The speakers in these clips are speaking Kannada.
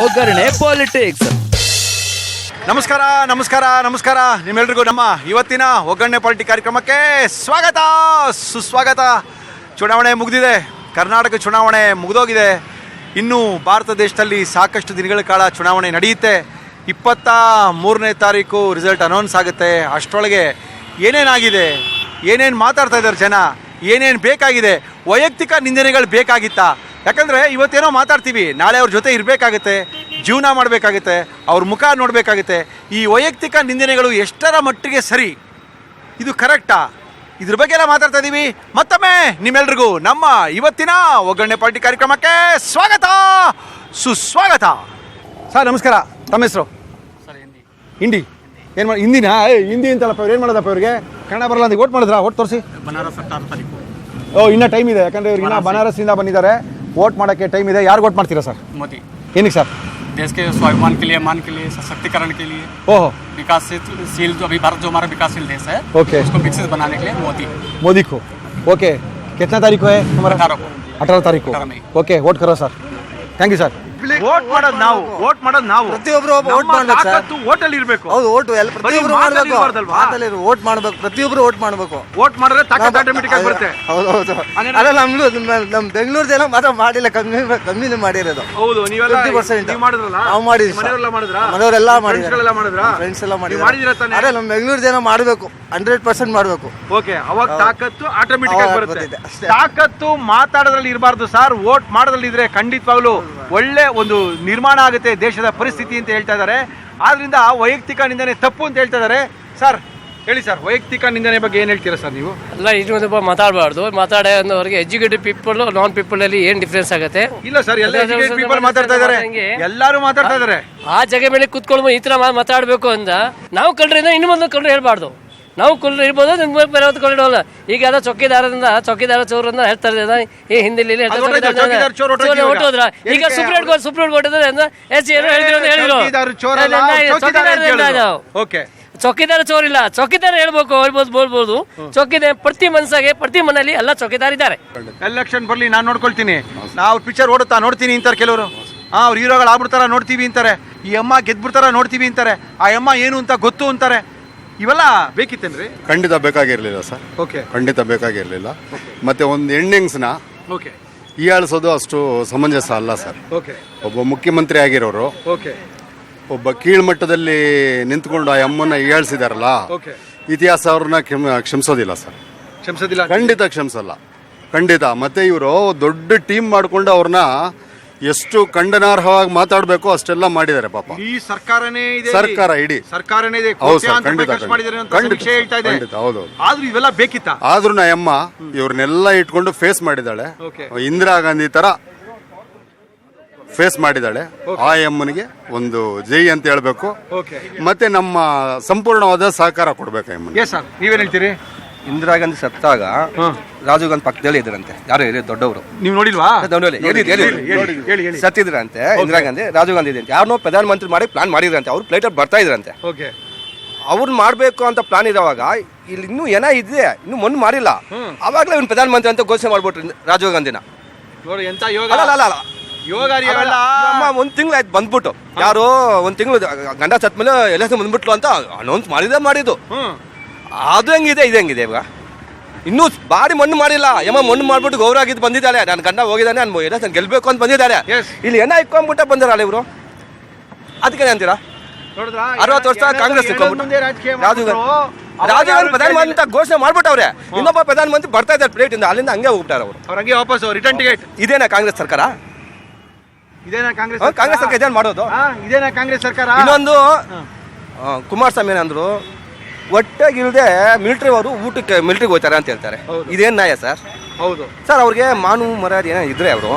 ಒಗ್ಗರಣೆ ಪಾಲಿಟಿಕ್ಸ್. ನಮಸ್ಕಾರ ನಮಸ್ಕಾರ ನಮಸ್ಕಾರ ನಿಮ್ಮೆಲ್ರಿಗೂ ನಮ್ಮ ಇವತ್ತಿನ ಒಗ್ಗರಣೆ ಪಾಲಿಟಿಕ್ಸ್ ಕಾರ್ಯಕ್ರಮಕ್ಕೆ ಸ್ವಾಗತ ಸುಸ್ವಾಗತ. ಚುನಾವಣೆ ಮುಗಿದಿದೆ, ಕರ್ನಾಟಕ ಚುನಾವಣೆ ಮುಗಿದೋಗಿದೆ. ಇನ್ನು ಭಾರತ ದೇಶದಲ್ಲಿ ಸಾಕಷ್ಟು ದಿನಗಳ ಕಾಲ ಚುನಾವಣೆ ನಡೆಯುತ್ತೆ. 23ನೇ ತಾರೀಕು ರಿಸಲ್ಟ್ ಅನೌನ್ಸ್ ಆಗುತ್ತೆ. ಅಷ್ಟರೊಳಗೆ ಏನೇನಾಗಿದೆ, ಏನೇನು ಮಾತಾಡ್ತಾ ಇದ್ದಾರೆ ಜನ, ಏನೇನು ಬೇಕಾಗಿದೆ, ವೈಯಕ್ತಿಕ ನಿಂದನೆಗಳು ಬೇಕಾಗಿತ್ತಾ? ಯಾಕಂದರೆ ಇವತ್ತೇನೋ ಮಾತಾಡ್ತೀವಿ, ನಾಳೆ ಅವ್ರ ಜೊತೆ ಇರಬೇಕಾಗುತ್ತೆ, ಜೀವನ ಮಾಡಬೇಕಾಗುತ್ತೆ, ಅವ್ರ ಮುಖ ನೋಡಬೇಕಾಗುತ್ತೆ. ಈ ವೈಯಕ್ತಿಕ ನಿಂದನೆಗಳು ಎಷ್ಟರ ಮಟ್ಟಿಗೆ ಸರಿ, ಇದು ಕರೆಕ್ಟಾ? ಇದ್ರ ಬಗ್ಗೆ ಎಲ್ಲ ಮಾತಾಡ್ತಾ ಇದ್ದೀವಿ. ಮತ್ತೊಮ್ಮೆ ನಿಮ್ಮೆಲ್ರಿಗೂ ನಮ್ಮ ಇವತ್ತಿನ ಒಗ್ಗರಣೆ ಪಾರ್ಟಿ ಕಾರ್ಯಕ್ರಮಕ್ಕೆ ಸ್ವಾಗತ ಸುಸ್ವಾಗತ. ಸರ್ ನಮಸ್ಕಾರ, ತಮ್ಮ ಹೆಸರು? ಹಿಂದಿ ಏನು ಮಾಡಿ ಹಿಂದಿನಾ? ಹಿಂದಿ ಅಂತಲ್ಲಪ್ಪ, ಇವ್ರು ಏನು ಮಾಡೋದಪ್ಪ? ಇವ್ರಿಗೆ ಕನ್ನಡ ಬರಲ್ಲ ಅಂತ ಓಟ್ ಮಾಡಿದ್ರಾ? ಓಟ್ ತೋರಿಸಿ. ಬನಾರಸ್ 18 ತಾರೀಕು. ಇನ್ನೂ ಟೈಮ್ ಇದೆ, ಯಾಕಂದರೆ ಇವ್ರು ಇನ್ನೂ ಬನಾರಸ್ಸಿಂದ ಬಂದಿದ್ದಾರೆ. ವೋಟ್ ಮಾಡೋಕ್ಕೆ ಟೈಮ್ ಇದೆ. ಯಾರು ವೋಟ್ ಮಾಡ್ತೀರಾ ಸರ್? मोदी. ಏನಕ್ಕೆ सर? देश के स्वाभिमान के लिए, मान के लिए, सशक्तिकरण के लिए, ओहो, विकासशील जो अभी भारत जो हमारा विकासशील देश है, ओके, उसको विकसित बनाने के लिए मोदी को. ओके, कितना तारीख को है हमारा? 18 तारीख को. ओके, वोट करो sir. Thank you sir. Vote ಮಾಡೋದು ನಾವು, ವೋಟ್ ಮಾಡೋದು ನಾವು. ಪ್ರತಿಯೊಬ್ಬರು ವೋಟ್ ಮಾಡಬೇಕು ಸರ್. ವೋಟಲ್ಲಿ ಇರಬೇಕು. ಹೌದು, ವೋಟ್ ಎಲ್ಲ ಪ್ರತಿಯೊಬ್ಬರು ಮಾಡಬೇಕು. ವೋಟ್ ಮಾಡಬೇಕು, ಪ್ರತಿಯೊಬ್ಬರು ವೋಟ್ ಮಾಡಬೇಕು. ವೋಟ್ ಮಾಡಿದ್ರೆ ತಾಕತ್ತು ಆಟೋಮೆಟಿಕ್ ಆಗಿ ಬರುತ್ತೆ. ಹೌದು ಹೌದು. ಅಲ್ಲ, ನಮ್ಮ ಬೆಂಗಳೂರು ಜನ ಮಾತ್ರ ಮಾಡಿಲ್ಲ, ಕಮ್ಮಿನೇ ಮಾಡಿರೋದು. ಹೌದು, ನೀವೆಲ್ಲ 50% ಮಾಡಿದ್ರಲ್ಲ? ನಾವು ಮಾಡಿದ್ವಿ. ಮನೆಯವರೆಲ್ಲ ಮಾಡಿದ್ರಾ? ಮನೆಯವರೆಲ್ಲ ಮಾಡಿದ್ರು, ಮಾಡಿದ್ರಾ? ಫ್ರೆಂಡ್ಸ್ ಎಲ್ಲ ಮಾಡಿದಿರ ತಾನೆ? ಅದೇ ನಮ್ಮ ಬೆಂಗಳೂರು ಜನ ಮಾಡಬೇಕು, 100% ಮಾಡಬೇಕು. ಓಕೆ, ಅವಾಗ ತಾಕತ್ತು ಆಟೋಮೆಟಿಕ್ ಆಗಿ ಬರುತ್ತೆ. ಅಷ್ಟೇ. ತಾಕತ್ತು ಮಾತಾಡೋದ್ರಲ್ಲಿ ಇರಬಾರ್ದು ಸರ್, ವೋಟ್ ಮಾಡೋದ್ರಲ್ಲಿ ಇದ್ರೆ ಖಂಡಿತವಾಗ್ಲೂ ಒಳ್ಳೆ ಒಂದು ನಿರ್ಮಾಣ ಆಗುತ್ತೆ ದೇಶದ ಪರಿಸ್ಥಿತಿ ಅಂತ ಹೇಳ್ತಾ ಇದ್ದಾರೆ. ಆದ್ರಿಂದ ವೈಯಕ್ತಿಕ ನಿಂದನೆ ತಪ್ಪು ಅಂತ ಹೇಳ್ತಾ ಇದ್ದಾರೆ. ಸರ್ ಹೇಳಿ ಸರ್, ವೈಯಕ್ತಿಕ ನಿಂದನೆ ಬಗ್ಗೆ ಏನು ಹೇಳ್ತೀರಾ ಸರ್ ನೀವು? ಅಲ್ಲ, ಇದು ಮಾತಾಡಬಾರ್ದು. ಮಾತಾಡೋರಿಗೆ ಎಜುಕೇಟೆಡ್ ಪೀಪಲ್, ನಾನ್ ಪೀಪಲ್ ಅಲ್ಲಿ ಏನ್ ಡಿಫ್ರೆನ್ಸ್ ಆಗುತ್ತೆ? ಇಲ್ಲ ಸರ್, ಎಲ್ಲ ಎಜುಕೇಟೆಡ್ ಪೀಪಲ್ ಮಾತಾಡ್ತಾ ಇದ್ದಾರೆ, ಎಲ್ಲರೂ ಮಾತಾಡ್ತಾ ಇದ್ದಾರೆ. ಆ ಜಾಗ ಮೇಲೆ ಕೂತ್ಕೊಂಡು ಈ ತರ ಮಾತಾಡಬೇಕು ಅಂತ ನಾವು ಕಲ್ರಿಂದ ಇನ್ನು ಮುಂದೆ ಕಲ್ರು ಹೇಳ್ಬಾರ್ದು. ನಾವು ಕಲ್ರು ಇರ್ಬೋದು, ಬೇರೆ ಕಲ್ರಿಡೋಲ್ಲ. ಈಗ ಯಾವ್ದೋ ಚೌಕಿದಾರ ಚೋರನ್ನ ಹೇಳ್ತಾ ಇದ್ದಾರೆ, ಈ ಹಿಂದಿಲಿ ಹೊಟ್ಟೋದ್ರ. ಈಗ ಸುಪ್ರೀಂ ಕೋರ್ಟ್ ಚೌಕಿದಾರ ಚೋರಿಲ್ಲ, ಚೌಕಿದಾರ ಬೋಲ್ಬೋದು. ಚೌಕಿದಾರ ಪ್ರತಿ ಮನಸ್ಸಾಗೆ, ಪ್ರತಿ ಮನೆಯಲ್ಲಿ ಎಲ್ಲ ಚೌಕಿದಾರ ಇದ್ದಾರೆ. ಎಲೆಕ್ಷನ್ ಬರ್ಲಿ, ನಾನು ನೋಡ್ಕೊಳ್ತೀನಿ. ನಾವು ಪಿಕ್ಚರ್ ನೋಡ್ತೀನಿ ಅಂತಾರೆ ಕೆಲವರು. ಅವ್ರು ಹೀರೋಗಳು ಆಗ್ಬಿಡ್ತಾರ ನೋಡ್ತೀವಿ ಅಂತಾರೆ. ಈ ಅಮ್ಮ ಗೆದ್ಬಿಡ್ತಾರ ನೋಡ್ತೀವಿ ಅಂತಾರೆ. ಆ ಅಮ್ಮ ಏನು ಅಂತ ಗೊತ್ತು ಅಂತಾರೆ. ಇವೆಲ್ಲ ಬೇಕಿತ್ತೇನ್ರಿ? ಖಂಡಿತ ಬೇಕಾಗಿರ್ಲಿಲ್ಲ ಸರ್. ಓಕೆ, ಖಂಡಿತ ಬೇಕಾಗಿರ್ಲಿಲ್ಲ. ಮತ್ತೆ ಒಂದು ಹೆಣ್ಣಿಂಗ್ಸ್ನ ಓಕೆ ಹೀಯಾಳಿಸೋದು ಅಷ್ಟು ಸಮಂಜಸ ಅಲ್ಲ ಸರ್. ಓಕೆ, ಒಬ್ಬ ಮುಖ್ಯಮಂತ್ರಿ ಆಗಿರೋರು ಓಕೆ, ಒಬ್ಬ ಕೀಳ್ಮಟ್ಟದಲ್ಲಿ ನಿಂತ್ಕೊಂಡು ಆ ಅಮ್ಮನ್ನ ಹೀಯಾಳಿಸಿದಾರಲ್ಲ, ಓಕೆ, ಇತಿಹಾಸ ಅವ್ರನ್ನ ಕ್ಷಮಿಸೋದಿಲ್ಲ ಸರ್. ಕ್ಷಮಿಸೋದಿಲ್ಲ, ಖಂಡಿತ ಕ್ಷಮಿಸಲ್ಲ, ಖಂಡಿತ. ಮತ್ತೆ ಇವರು ದೊಡ್ಡ ಟೀಮ್ ಮಾಡ್ಕೊಂಡು ಅವ್ರನ್ನ ಎಷ್ಟು ಖಂಡನಾರ್ಹವಾಗಿ ಮಾತಾಡಬೇಕು ಅಷ್ಟೆಲ್ಲ ಮಾಡಿದ್ದಾರೆ ಪಾಪ. ಈ ಸರ್ಕಾರನೇ ಇದೆ, ಇಡೀ ಸರ್ಕಾರನೇ ಇದೆ. ಹೌದು ಸರ್, ಖಂಡಿತ ಹೌದು. ಆದ್ರೂ ಇವೆಲ್ಲ ಬೇಕಿತ್ತ? ಆದ್ರೂ ನಾ ಅಮ್ಮ ಇವ್ರನ್ನೆಲ್ಲ ಇಟ್ಕೊಂಡು ಫೇಸ್ ಮಾಡಿದಾಳೆ. ಇಂದಿರಾ ಗಾಂಧಿ ತರ ಫೇಸ್ ಮಾಡಿದಾಳೆ. ಆ ಅಮ್ಮನಿಗೆ ಒಂದು ಜೈ ಅಂತ ಹೇಳ್ಬೇಕು. ಮತ್ತೆ ನಮ್ಮ ಸಂಪೂರ್ಣವಾದ ಸಹಕಾರ ಕೊಡ್ಬೇಕು ಅಮ್ಮನಿಗೆ. ಸರ್ ನೀವೇನ್ ಹೇಳ್ತೀರಿ? ಇಂದಿರಾ ಗಾಂಧಿ ಸತ್ತಾಗ ರಾಜೀವ್ ಗಾಂಧಿ ಪಕ್ಕದಲ್ಲಿ ಇದ್ರಂತೆ. ಯಾರು ದೊಡ್ಡವರು, ನೀವು ನೋಡಿಲ್ವಾ? ಸತ್ತಿದ್ರಂತೆ ಇಂದಿರಾ ಗಾಂಧಿ, ರಾಜೀವ್ ಗಾಂಧಿ ಇದೆ ಅಂತ. ಯಾರನ್ನೋ ಪ್ರಧಾನಮಂತ್ರಿ ಮಾಡಿ ಪ್ಲಾನ್ ಮಾಡಿದ್ರಂತೆ. ಅವ್ರು ಫ್ಲೈಟ್ ಬರ್ತಾ ಇದ್ರಂತೆ. ಅವ್ರು ಮಾಡ್ಬೇಕು ಅಂತ ಪ್ಲಾನ್ ಇರೋವಾಗ ಇಲ್ಲಿ ಇನ್ನೂ ಏನೋ ಇದೆ, ಇನ್ನು ಮೊನ್ನೆ ಮಾಡಿಲ್ಲ. ಅವಾಗಲೇ ಇವ್ನು ಪ್ರಧಾನಮಂತ್ರಿ ಅಂತ ಘೋಷಣೆ ಮಾಡ್ಬಿಟ್ರು ರಾಜೀವ್ ಗಾಂಧಿನ. ಒಂದ್ ತಿಂಗಳು ಆಯ್ತು ಬಂದ್ಬಿಟ್ಟು, ಯಾರು ಒಂದ್ ತಿಂಗಳು ಗಂಡ ಸತ್ ಮೇಲೆ ಎಲ್ಲ ಬಂದ್ಬಿಟ್ಲು ಅಂತ ಅನೌನ್ಸ್ ಮಾಡಿದ್ದು. ಅದು ಹೆಂಗಿದೆ, ಇದು ಹೆಂಗಿದೆ? ಇವಾಗ ಇನ್ನೂ ಬಾಡಿ ಮಣ್ಣು ಮಾಡಿಲ್ಲ. ಮಣ್ಣು ಮಾಡ್ಬಿಟ್ಟು ಗೌರವ ಆಗಿದ್ದು ಬಂದಿದ್ದಾಳೆ. ನನ್ನ ಗಂಡ ಹೋಗಿದ್ದಾನೆ, ನಾನು ಎಲ್ಲ ಗೆಲ್ಬೇಕು ಅಂತ ಬಂದಿದ್ದಾರೆ. ಇಲ್ಲಿ ಏನ ಇಕ್ಕೊಂಡ್ಬಿಟ್ಟ ಬಂದಾರಲ್ಲ ಇವರು. ಅದಕ್ಕೆ ಅಂತೀರಾ 60 ವರ್ಷ ಕಾಂಗ್ರೆಸ್ ರಾಜೀವ್ ಗಾಂಧಿ ಪ್ರಧಾನಮಂತ್ರಿ ಅಂತ ಘೋಷಣೆ ಮಾಡ್ಬಿಟ್ಟವ್ರೆ. ಇನ್ನೊಬ್ಬ ಪ್ರಧಾನಮಂತ್ರಿ ಬರ್ತಾ ಇದ್ದಾರೆ ಪ್ಲೇಟ್ ಇಂದ, ಅಲ್ಲಿಂದ ಹಂಗೆ ಹೋಗ್ಬಿಟ್ಟಾರ ಅವರು. ಅವ್ರಿಗೆ ವಾಪಸ್ ರಿಟರ್ನ್ ಟಿಕೆಟ್. ಇದೇನಾ ಕಾಂಗ್ರೆಸ್ ಸರ್ಕಾರ? ಕಾಂಗ್ರೆಸ್ ಸರ್ಕಾರ ಇದೇನು ಮಾಡೋದು? ಇದೇನಾ ಕಾಂಗ್ರೆಸ್ ಸರ್ಕಾರ? ಇನ್ನೊಂದು ಕುಮಾರಸ್ವಾಮಿ ಏನಂದ್ರು, ಒಟ್ಟಾಗಿಲ್ಲದೆ ಮಿಲಿಟರಿ ಅವರು ಊಟಕ್ಕೆ ಮಿಲಿಟರಿಗೆ ಹೋಗ್ತಾರೆ ಅಂತ ಹೇಳ್ತಾರೆ. ಇದೇನು ನ್ಯಾಯ ಸರ್? ಹೌದು ಸರ್, ಅವ್ರಿಗೆ ಮಾನವ ಮರ್ಯಾದೆ ಏನೋ ಇದ್ರೆ ಅವರು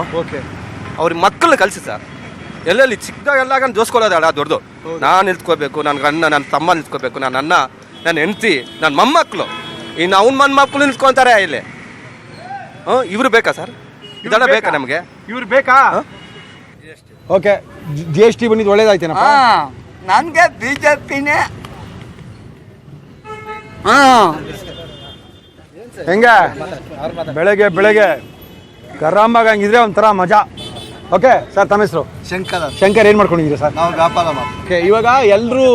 ಅವ್ರಿಗೆ ಮಕ್ಕಳನ್ನ ಕಲಿಸಿ ಸರ್. ಎಲ್ಲೆಲ್ಲಿ ಚಿಕ್ಕದಾಗೆಲ್ಲ ಜೋಸ್ಕೊಳ್ಳೋದಾಳ ದೊಡ್ಡದು. ನಾನು ನಿಲ್ತ್ಕೋಬೇಕು, ನನ್ನ ಗಂಡ, ನನ್ನ ತಮ್ಮ ನಿಲ್ತ್ಕೋಬೇಕು, ನನ್ನ ಅಣ್ಣ, ನನ್ನ ಹೆಂಡತಿ, ನನ್ನ ಮೊಮ್ಮಕ್ಕಳು. ಇನ್ನು ಅವ್ನ ಮೊಮ್ಮಕ್ಕಳು ನಿಲ್ತ್ಕೊತಾರೆ ಇಲ್ಲಿ. ಇವರು ಬೇಕಾ ಸರ್? ಇದೆಲ್ಲ ಬೇಕಾ ನಮಗೆ? ಇವ್ರು ಬೇಕಾ? ಓಕೆ, GST ಬಂದಿದ್ದು ಒಳ್ಳೇದಾಯ್ತೇನಪ್ಪ? ನನಗೆ ಬಿಜೆಪಿನೇ. ಹೆಂಗ ಬೆಳಗ್ಗೆ ಗರಾಮಾಗ ಹಂಗಿದ್ರೆ ಒಂಥರ ಮಜಾ. ಓಕೆ ಸರ್, ತಮ್ಮ ಹೆಸರು? ಶಂಕರ. ಶಂಕರ್, ಏನು ಮಾಡ್ಕೊಂಡಿದ್ದೀರಾ ಸರ್? ನಾವು ವ್ಯಾಪಾರ ಮಾಡ್ತೀವಿ. ಓಕೆ, ಇವಾಗ ಎಲ್ಲರೂ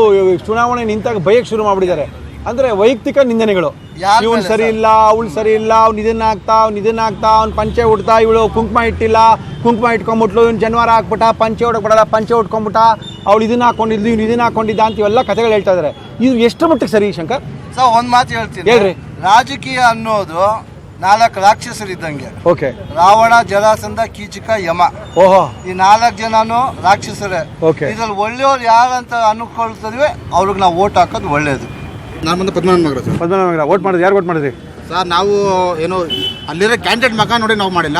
ಚುನಾವಣೆ ನಿಂತಾಗ ಬೈಕ್ ಶುರು ಮಾಡಿಬಿಟ್ಟಿದ್ದಾರೆ. ಅಂದ್ರೆ ವೈಯಕ್ತಿಕ ನಿಂದನೆಗಳು, ಯಾರ್ ಇವನು ಮೇಲೆ ಸರಿ ಸರ್? ಇಲ್ಲ, ಅವಳು ಸರಿ ಇಲ್ಲ, ಅವ್ನು ಇದನ್ನ ಹಾಕ್ತಾ ಅವ್ನು ಪಂಚೆ ಉಡ್ತಾ, ಇವಳು ಕುಂಕುಮ ಇಟ್ಟಿಲ್ಲ, ಕುಂಕುಮ ಇಟ್ಕೊಂಡ್ಬಿಟ್ಲು, ಇವ್ನು ಜನವಾರ ಹಾಕ್ಬಿಟ್ಟ, ಪಂಚೆ ಉಡಕ್ ಬಿಡಲ್ಲ, ಪಂಚೆ ಉಟ್ಕೊಂಡ್ಬಿಟ್ಟ, ಅವಳು ಇದನ್ನ ಹಾಕೊಂಡಿದ್ಲು, ಇವ್ನು ಇದನ್ನ ಹಾಕೊಂಡಿದ್ದ ಅಂತ ಇವೆಲ್ಲ ಕಥೆಗಳು ಹೇಳ್ತಾ ಇದ್ದಾರೆ. ಇದು ಎಷ್ಟು ಮಟ್ಟಿಗೆ ಸರಿ ಶಂಕರ್? ಸರ್ ಒಂದ್ ಮಾತು ಹೇಳ್ತೀನಿ. ಹೇಳ್ರಿ. ರಾಜಕೀಯ ಅನ್ನೋದು 4 ರಾಕ್ಷಸರಿದ್ದಂಗೆ. ಓಕೆ. ರಾವಣ, ಜರಾಸಂಧ, ಕೀಚಕ, ಯಮ. ಓಹೋ. ಈ 4 ಜನನು ರಾಕ್ಷಸರೇ. Okay. ಇದ್ರಲ್ಲಿ ಒಳ್ಳೆಯವ್ರು ಯಾರಂತ ಅನ್ಕೊಳ್ತಿದ್ವಿ ಅವ್ರಿಗೆ ನಾವು ಓಟ್ ಹಾಕೋದು ಒಳ್ಳೇದು. ನಾನು ಬಂದು ಪದ್ಮನಾಭ ನಗರ ಸರ್. ಪದ್ಮನಾಭ ನಗರ. ವೋಟ್ ಮಾಡಿದ್ರಿ? ಯಾರು ವೋಟ್ ಮಾಡಿದ್ರಿ ಸರ್? ನಾವು ಏನು ಅಲ್ಲಿರೋ ಕ್ಯಾಂಡಿಡೇಟ್ ಮಗ ನೋಡಿ ನಾವು ಮಾಡಿಲ್ಲ,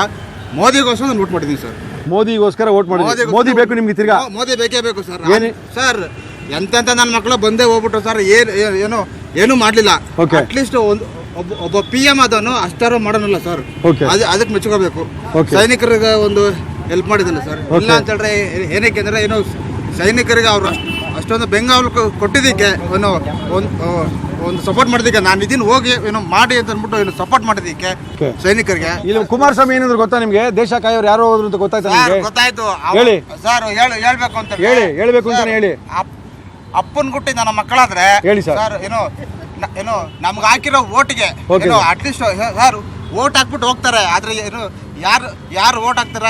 ಮೋದಿಗೋಸ್ಕರ ನಾನು ವೋಟ್ ಮಾಡಿದ್ದೀನಿ ಸರ್. ಮೋದಿಗೋಸ್ಕರ ವೋಟ್ ಮಾಡಿದ್ರಿ? ಮೋದಿ ಬೇಕು ನಿಮ್ಗೆ ತಿರ್ಗಾ? ಮೋದಿ ಬೇಕೇ ಬೇಕು ಸರ್. ಏನು ಸರ್ ಎಂತೆಂತ ನನ್ನ ಮಕ್ಕಳು ಬಂದೇ ಹೋಗ್ಬಿಟ್ರು ಸರ್, ಏನು ಮಾಡಲಿಲ್ಲ. Okay. ಅಟ್ಲೀಸ್ಟ್ ಒಬ್ಬ PM ಅದನ್ನು ಅಷ್ಟಾರು ಮಾಡೋನಲ್ಲ ಸರ್. Okay. ಅದಕ್ಕೆ ಮೆಚ್ಕೋಬೇಕು. Okay. ಸೈನಿಕರಿಗೆ ಒಂದು ಹೆಲ್ಪ್ ಮಾಡಿದಿಲ್ಲ ಸರ್. Okay. ಇಲ್ಲ ಅಂತ ಹೇಳಿದ್ರೆ ಏನಕ್ಕೆ ಅಂದರೆ ಏನು ಸೈನಿಕರಿಗೆ ಅವರು ಅಷ್ಟೊಂದು ಬೆಂಗಾವಲು ಕೊಟ್ಟಿದ್ದಕ್ಕೆ ಒಂದು ಸಪೋರ್ಟ್ ಮಾಡಿದ್ದಕ್ಕೆ ನಾನು ಇದನ್ನು ಹೋಗಿ ಮಾಡಿ ಅಂತ ಅಂದ್ಬಿಟ್ಟು ಸಪೋರ್ಟ್ ಮಾಡಿದ್ದಕ್ಕೆ Okay. ಸೈನಿಕರಿಗೆ. ಇಲ್ಲಿ ಕುಮಾರಸ್ವಾಮಿ ಏನಾದ್ರು ಗೊತ್ತಾ ನಿಮ್ಗೆ? ದೇಶ ಕಾಯೋರು ಯಾರು ಹೋದ್ರು ಅಂತ ಗೊತ್ತಾಯ್ತಾ ನಿಮ್ಗೆ? ಗೊತ್ತಾಯ್ತು ಹೇಳಿ. ಸರ್ ಹೇಳ್ಬೇಕು ಅಂತ ಹೇಳ್ಬೇಕು ಅಂತಾನೆ ಹೇಳಿ. ಅಪ್ಪನ್ ಗುಟ್ಟಿ ನನ್ನ ಮಕ್ಕಳಾದ್ರೆ ಹೇಳಿ ಸರ್. ಸರ್ ಏನು ನಮ್ಗೆ ಹಾಕಿರೋ ಓಟಿಗೆ Okay. ಅಟ್ಲೀಸ್ಟ್ ಸರ್ ಓಟ್ ಹಾಕ್ಬಿಟ್ಟು ಹೋಗ್ತಾರೆ, ಆದ್ರೆ ಯಾರು ಓಟ್ ಹಾಕ್ತಾರ,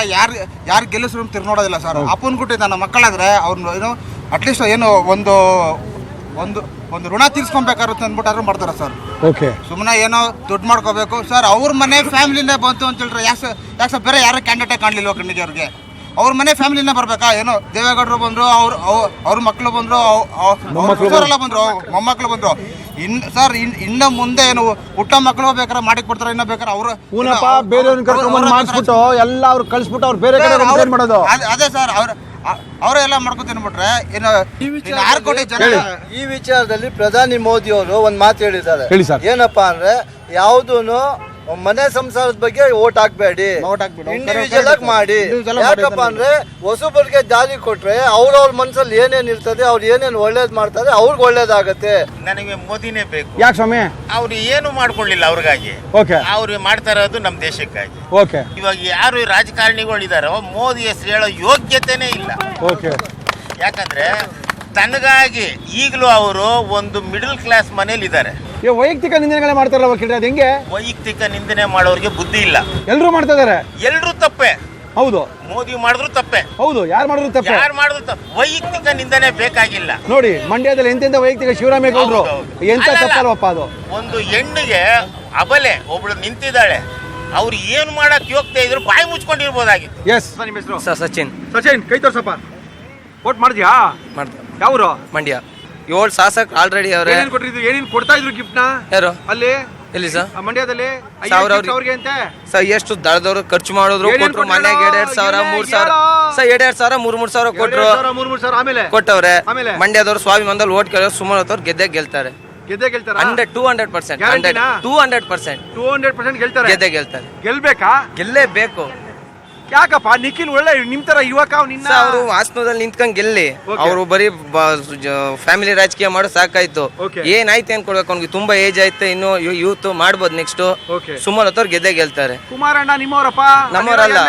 ಯಾರು ಗೆಲ್ಲಿಸ್ರು ಅಂತ ನೋಡೋದಿಲ್ಲ ಸರ್. ಅಪ್ಪನ್ ಗುಟ್ಟಿ ನನ್ನ ಮಕ್ಕಳಾದ್ರೆ ಅವ್ರನ್ನ ಅಟ್ಲೀಸ್ಟ್ ಒಂದು ಋಣ ತೀರ್ಸ್ಕೊಬೇಕಾಗುತ್ತೆ ಅಂದ್ಬಿಟ್ಟಾರು ಮಾಡ್ತಾರೆ ಸರ್. ಓಕೆ. ಸುಮ್ಮನೆ ಏನೋ ದುಡ್ಡು ಮಾಡ್ಕೋಬೇಕು ಸರ್. ಅವ್ರ ಮನೆ ಫ್ಯಾಮಿಲಿನೇ ಬಂತು ಅಂತ ಹೇಳ್ರೆ ಯಾಕೆ ಬೇರೆ ಯಾರು ಕ್ಯಾಂಡಿಡೇಟೇ ಕಾಣಲಿಲ್ವ ಕಣ್ಣಿಗೆ ಅವ್ರಿಗೆ? ಅವ್ರ ಮನೆ ಫ್ಯಾಮಿಲಿನೇ ಬರ್ಬೇಕಾ? ಏನೋ ದೇವೇಗೌಡರು ಬಂದ್ರು, ಅವ್ರ ಮಕ್ಕಳು ಬಂದ್ರು, ಅವರೆಲ್ಲ ಬಂದ್ರು, ಮೊಮ್ಮಕ್ಕಳು ಬಂದ್ರು. ಇನ್ನ ಮುಂದೆ ಏನು ಹುಟ್ಟ ಮಕ್ಕಳು ಬೇಕಾರೆ ಮಾಡಿ ಕೊಡ್ತಾರೆ, ಇನ್ನ ಬೇಕಾರೆ ಅವರು ಪೂನಪ್ಪ ಬೇರೆಯವ್ರನ್ನ ಕರ್ಕೊಂಡ್ಬಂದು ಮಾಡಿಸ್ಬಿಟ್ಟು ಎಲ್ಲ ಅವ್ರು ಕಳಿಸ್ಬಿಟ್ಟು ಅವ್ರು ಬೇರೆ ಕಡೆ ಏನ್ ಮಾಡೋದು? ಅದೇ ಸರ್, ಅವರೆಲ್ಲ ಮಾಡ್ಕೊತಿನ್ಬಿಟ್ರೆ ಏನು 6 ಕೋಟಿ ಜನ. ಈ ವಿಚಾರದಲ್ಲಿ ಪ್ರಧಾನಿ ಮೋದಿ ಅವರು ಒಂದ್ ಮಾತು ಹೇಳಿದ್ದಾರೆ. ಹೇಳಿ ಸರ್. ಏನಪ್ಪಾ ಅಂದ್ರೆ ಯಾವುದೂನು ಮನೆ ಸಂಸಾರದ ಬಗ್ಗೆ ಓಟ್ ಹಾಕ್ಬೇಡಿ, ಇಂಡಿವಿಜುವಲ್ ಆಗಿ ಮಾಡಿ. ಯಾಕಪ್ಪ ಅಂದ್ರೆ ಹೊಸಬರಿಗೆ ಜಾರಿ ಕೊಟ್ರೆ ಅವ್ರವ್ರ ಮನ್ಸಲ್ಲಿ ಏನೇನ್ ಇರ್ತದೆ, ಅವ್ರು ಏನೇನ್ ಒಳ್ಳೇದ್ ಮಾಡ್ತಾರೆ, ಅವ್ರಿಗೆ ಒಳ್ಳೇದಾಗತ್ತೆ. ನನಗೆ ಮೋದಿನೇ ಬೇಕು. ಯಾಕೆ ಸ್ವಾಮಿ? ಅವ್ರು ಏನು ಮಾಡ್ಕೊಳ್ಳಿಲ್ಲ ಅವ್ರಿಗಾಗಿ. ಓಕೆ. ಅವ್ರು ಮಾಡ್ತಾ ಇರೋದು ನಮ್ಮ ದೇಶಕ್ಕಾಗಿ. ಓಕೆ. ಇವಾಗ ಯಾರು ರಾಜಕಾರಣಿಗಳಿದಾರೋ ಮೋದಿ ಹೆಸರು ಹೇಳೋ ಯೋಗ್ಯತೆನೇ ಇಲ್ಲ. ಓಕೆ. ಯಾಕಂದ್ರೆ ತನಗಾಗಿ ಈಗಲೂ ಅವರು ಒಂದು ಮಿಡಲ್ ಕ್ಲಾಸ್ ಮನೇಲಿ ಇದ್ದಾರೆ. ವೈಯಕ್ತಿಕ ನಿಂದನೆಗಳೇ ಮಾಡ್ತಾರಲ್ಲ ವಕೀಲರೇ, ಅದು ಹೆಂಗೆ? ವೈಯಕ್ತಿಕ ನಿಂದನೆ ಮಾಡೋರಿಗೆ ಬುದ್ಧಿ ಇಲ್ಲ. ಎಲ್ಲರೂ ಮಾಡ್ತಾ ಇದಾರೆ. ಎಲ್ರೂ ತಪ್ಪೆ. ಹೌದು. ಮೋದಿ ಮಾಡಿದ್ರು ತಪ್ಪೆ. ಹೌದು. ಯಾರು ಮಾಡಿದ್ರು ತಪ್ಪೆ. ಯಾರು ಮಾಡಿದ್ರು ತಪ್ಪೆ. ವೈಯಕ್ತಿಕ ನಿಂದನೆ ಬೇಕಾಗಿಲ್ಲ. ನೋಡಿ ಮಂಡ್ಯದಲ್ಲಿ ಎಂತೆಂತ ವೈಯಕ್ತಿಕ ಶಿವರಾಮೇಗೌಡರು ಎಂತ ಅಲ್ಲಲ್ಲ. ತಪ್ಪಲ್ವಪ್ಪ ಅದು. ಒಂದು ಹೆಣ್ಣಿಗೆ ಅಬಲೆ ಒಬ್ಳು ನಿಂತಿದ್ದಾಳೆ, ಅವ್ರು ಏನು ಮಾಡಕ್ ಯೋಗ್ಯತೆ ಇದ್ರು ಬಾಯಿ ಮುಚ್ಕೊಂಡಿರ್ಬೋದಾಗಿತ್ತು. ಎಸ್. ನಿಮ್ಮ ಹೆಸರು? ಸರ್ ಸಚಿನ್. ಸಚಿನ್, ಕೈ ತೋರ್ಸಪ್ಪ. ವೋಟ್ ಮಾಡಿದ್ಯಾ? ಮಾಡ್ತಾರೆ. ಯಾವ್ರು? ಮಂಡ್ಯ. 7 ಶಾಸಕ ಆಲ್ರೆಡಿ ಅವ್ರೆ. ಏನೇನು ಕೊಟ್ಟಿದ್ರು? ಏನೇನು ಕೊಡ್ತಾ ಇದ್ರು ಗಿಫ್ಟ್ ನ? ಯಾರು? ಅಲ್ಲಿ ಎಲ್ಲಿ ಸರ್? ಮಂಡ್ಯದಲ್ಲಿ ಅವ್ರಿಗೆ ಅಂತೆ ಸರ್ ಎಷ್ಟು ದಳದವ್ರು ಖರ್ಚು ಮಾಡಿದ್ರು, ಏನೇನ್ ಕೊಟ್ರು. ಮನೆಗೆ 2,000 3,000 ಸರ್ 2,000 3,000 ಕೊಟ್ರು, 3,000 ಆಮೇಲೆ ಕೊಟ್ಟವ್ರೆ. ಆಮೇಲೆ? ಮಂಡ್ಯದವ್ರು ಸ್ವಾಮಿ ಮಂದಲ್ಲಿ ಓಟ್ ಕೇಳೋ ಸುಮಾರು ಅವ್ರು ಗೆದ್ದೆ ಗೆಲ್ತಾರೆ. ಗೆದ್ದೆ ಗೆಲ್ತಾರ? 200% ಗ್ಯಾರಂಟಿನಾ? 200% ಗೆಲ್ತಾರೆ. ಗೆದ್ದೆ ಗೆಲ್ತಾರೆ. ಗೆಲ್ಬೇಕಾ? ಗೆಲ್ಲೇಬೇಕು. ಯಾಕಪ್ಪ ನಿಖಿಲ್ ಒಳ್ಳೆ ನಿಮ್ ತರ ಯುವಕ ನಿನ್ನ ಅವರು ಹಾಸನದಲ್ಲಿ ನಿಂತ್ಕೊಂಡ್ ಗೆಲ್ಲಿ. ಅವರು ಬರೀ ಫ್ಯಾಮಿಲಿ ರಾಜಕೀಯ ಮಾಡೋ ಸಾಕಾಯ್ತು. Okay. ಏನಾಯ್ತು ಏನ್ ಕೊಡ್ಬೇಕು ಅವ್ನಿಗೆ? ತುಂಬಾ ಏಜ್ ಆಯ್ತು, ಇನ್ನು ಯೂತ್ ಮಾಡ್ಬೋದು ನೆಕ್ಸ್ಟ್. Okay. ಸುಮಾರು ಹೊತ್ತವ್ರು ಗೆದ್ದೆ ಗೆಲ್ತಾರೆ. ಕುಮಾರಣ್ಣ ನಿಮ್ಮವರಪ್ಪ? ನಮ್ಮವರಲ್ಲ.